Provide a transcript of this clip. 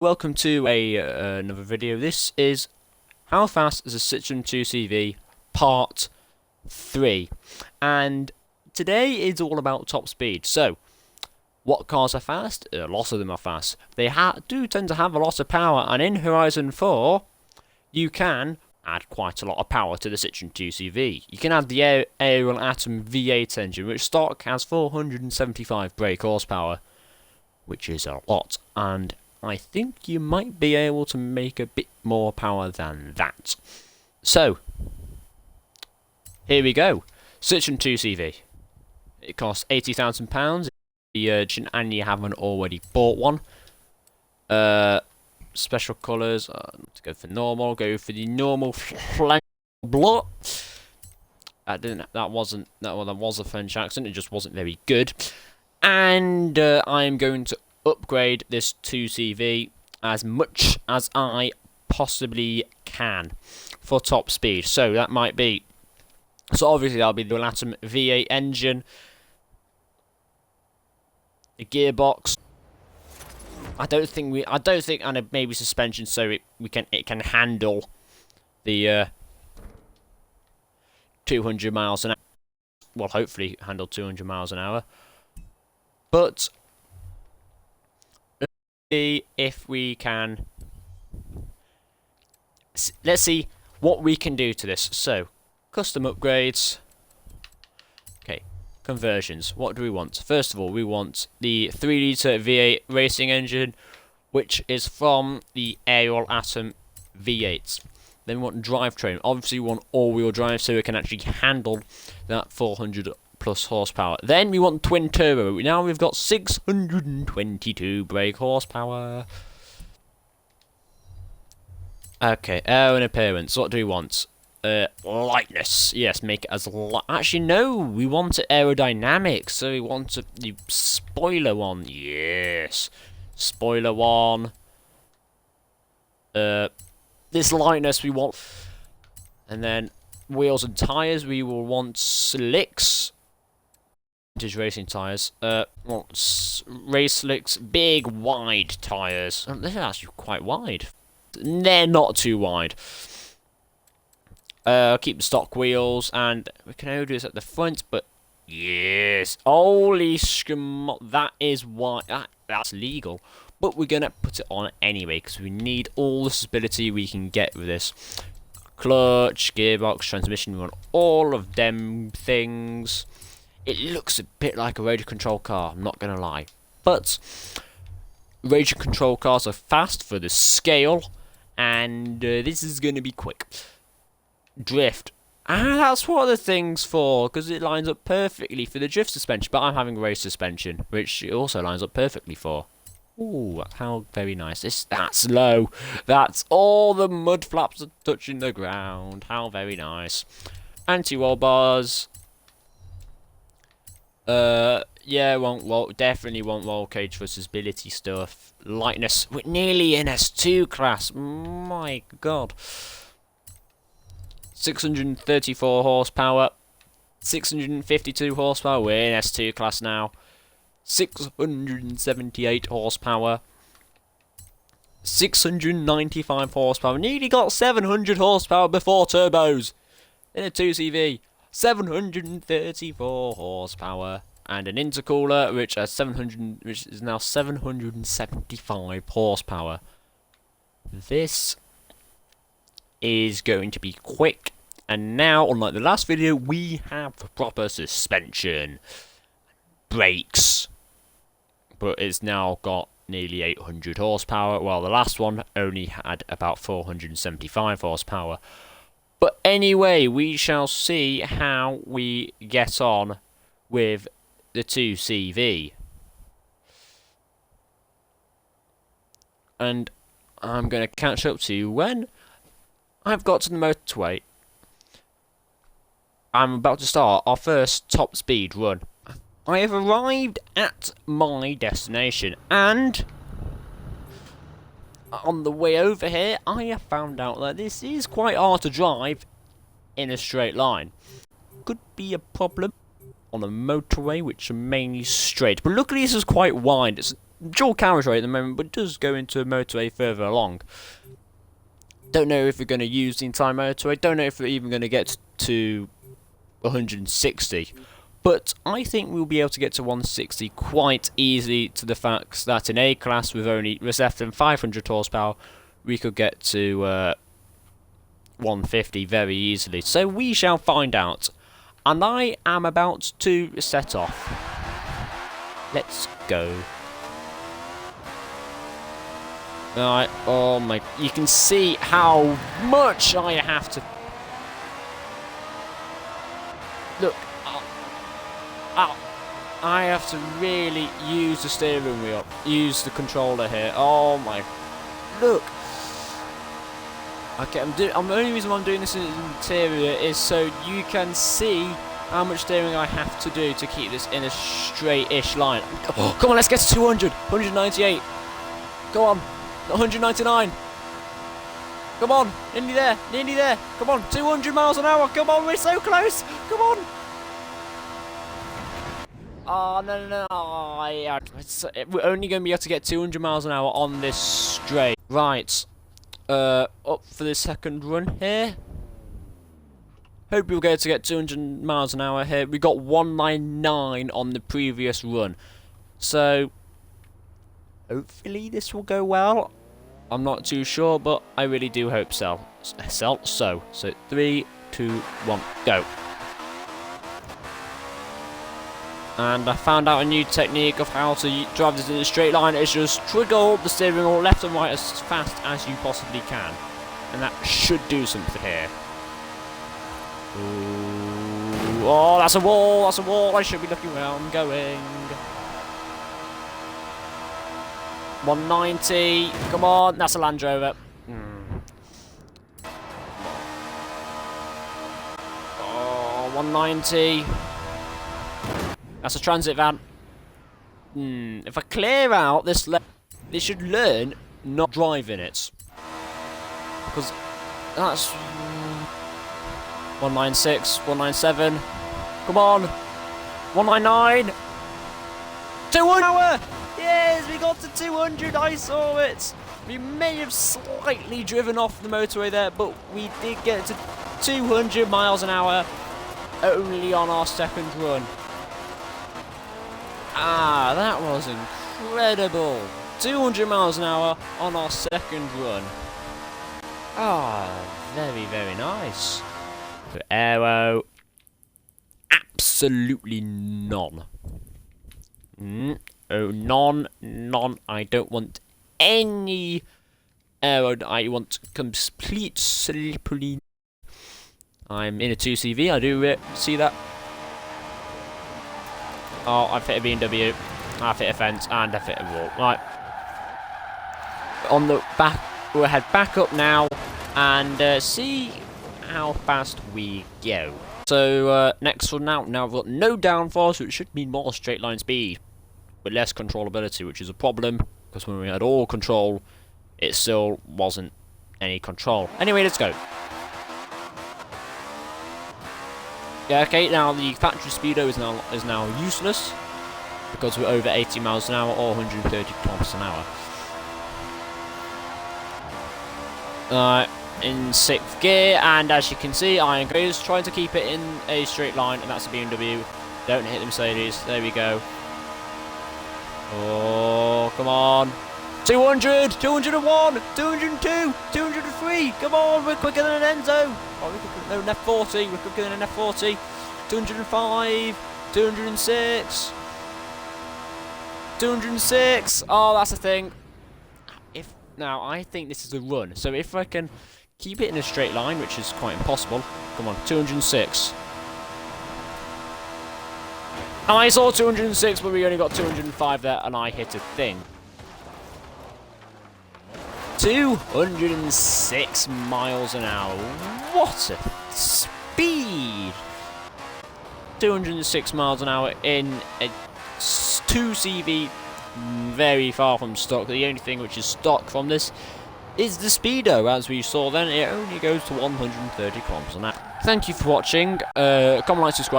Welcome to another video. This is how fast is a Citroen 2CV part 3, and today is all about top speed. So what cars are fast? A lot of them are fast. They do tend to have a lot of power, and in Horizon 4 you can add quite a lot of power to the Citroen 2CV. You can add the Aerial Atom V8 engine, which stock has 475 brake horsepower, which is a lot, and I think you might be able to make a bit more power than that. So, here we go. Citroen 2CV. It costs £80,000 the urgent, and you haven't already bought one. Special colours. To go for normal. Go for the normal flank block. That was a French accent. It just wasn't very good. And I'm going to upgrade this 2CV as much as I possibly can for top speed. So that might be, so obviously that'll be the Atom V8 engine, the gearbox. I don't think, and maybe suspension, so it can handle the 200 miles an hour. Well, hopefully handle 200 miles an hour. But see if we can. Let's see what we can do to this. So, custom upgrades. Okay, conversions. What do we want? First of all, we want the 3-litre V8 racing engine, which is from the Aerial Atom V8. Then we want drivetrain. Obviously, we want all-wheel drive so it can actually handle that 400 plus horsepower. Then we want twin turbo. Now we've got 622 brake horsepower. Okay, air and appearance. What do we want? Lightness. Yes, make it as light. Actually, no, we want it aerodynamic. So we want the spoiler one. Yes, spoiler one. This lightness we want, and then wheels and tires. We will want slicks. Racing tires. Race slicks, big wide tires. They're actually quite wide. They're not too wide. Keep the stock wheels, and we can only do this at the front, but yes, holy scum, that is why that's legal. But we're gonna put it on anyway because we need all the stability we can get with this. Clutch, gearbox, transmission. We want all of them things. It looks a bit like a radio control car, I'm not going to lie. But radio control cars are fast for the scale, and this is going to be quick. Drift. That's what the thing's for, because it lines up perfectly for the drift suspension. But I'm having race suspension, which it also lines up perfectly for. Ooh, how very nice. That's low. That's all the mud flaps are touching the ground. How very nice. Anti-roll bars. Yeah, definitely want roll cage for stability stuff. Lightness, we're nearly in S2 class. My God. 634 horsepower. 652 horsepower. We're in S2 class now. 678 horsepower. 695 horsepower. Nearly got 700 horsepower before turbos in a 2CV. 734 horsepower, and an intercooler which is now 775 horsepower. This is going to be quick, and now, unlike the last video, we have proper suspension, brakes, but it's now got nearly 800 horsepower, while the last one only had about 475 horsepower. But anyway, we shall see how we get on with the 2CV. And I'm going to catch up to you when I've got to the motorway. I'm about to start our first top speed run. I have arrived at my destination, and on the way over here, I have found out that this is quite hard to drive in a straight line. Could be a problem on a motorway, which are mainly straight. But luckily, this is quite wide. dual carriageway at the moment, but does go into a motorway further along. Don't know if we're going to use the entire motorway. Don't know if we're even going to get to 160. But I think we'll be able to get to 160 quite easily, to the fact that in A class with less than 500 horsepower, we could get to 150 very easily. So we shall find out. And I am about to set off. Let's go. Alright, oh my, you can see how much I have to... Look, I have to really use the steering wheel, use the controller here. Oh my, look. Okay, the only reason why I'm doing this in the interior is so you can see how much steering I have to do to keep this in a straight-ish line. Oh, come on, let's get to 200, 198. Go on, 199. Come on, nearly there, nearly there. Come on, 200 miles an hour. Come on, we're so close. Come on. Oh, no. Oh, yeah. We're only going to be able to get 200 miles an hour on this straight. Right. Up for the second run here. Hope we'll get to get 200 miles an hour here. We got 199 on the previous run. So, hopefully this will go well. I'm not too sure, but I really do hope so. So 3, 2, 1, go. And I found out a new technique of how to drive this in a straight line. It's just trigger the steering wheel left and right as fast as you possibly can. And that should do something here. Ooh. Oh, that's a wall, that's a wall. I should be looking where I'm going. 190, come on, that's a Land Rover. Oh, 190. That's a transit van. If I clear out this they should learn not driving it. Because that's 196, 197. Come on. 199. 200 hour! Yes, we got to 200. I saw it. We may have slightly driven off the motorway there, but we did get to 200 miles an hour only on our second run. Ah, that was incredible. 200 miles an hour on our second run. Ah, very, very nice. For aero, absolutely none. Oh, none. I don't want any aero. I want complete slippery. I'm in a 2CV. I do see that. Oh, I've hit a BMW, I've hit a fence, and I've hit a wall. Right. On the back, we'll head back up now and see how fast we go. So, next one now we've got no downforce, so it should mean more straight line speed, but less controllability, which is a problem, because when we had all control, it still wasn't any control. Anyway, let's go. Yeah, okay, now the factory speedo is now useless because we're over 80 miles an hour or 130 kilometers an hour. In 6th gear, and as you can see, Iron Grey is trying to keep it in a straight line, and that's a BMW. Don't hit the Mercedes. There we go. Oh, come on. 200, 201, 202, 203. Come on, we're quicker than an Enzo. Oh, no, an F40. We're quicker than an F40. 205, 206, 206. Oh, that's the thing. Now, I think this is a run. So if I can keep it in a straight line, which is quite impossible. Come on, 206. I saw 206, but we only got 205 there, and I hit a thing. 206 miles an hour. What a speed! 206 miles an hour in a 2CV, very far from stock. The only thing which is stock from this is the speedo. As we saw then, it only goes to 130 kilometers an hour. Thank you for watching. Comment, like, subscribe.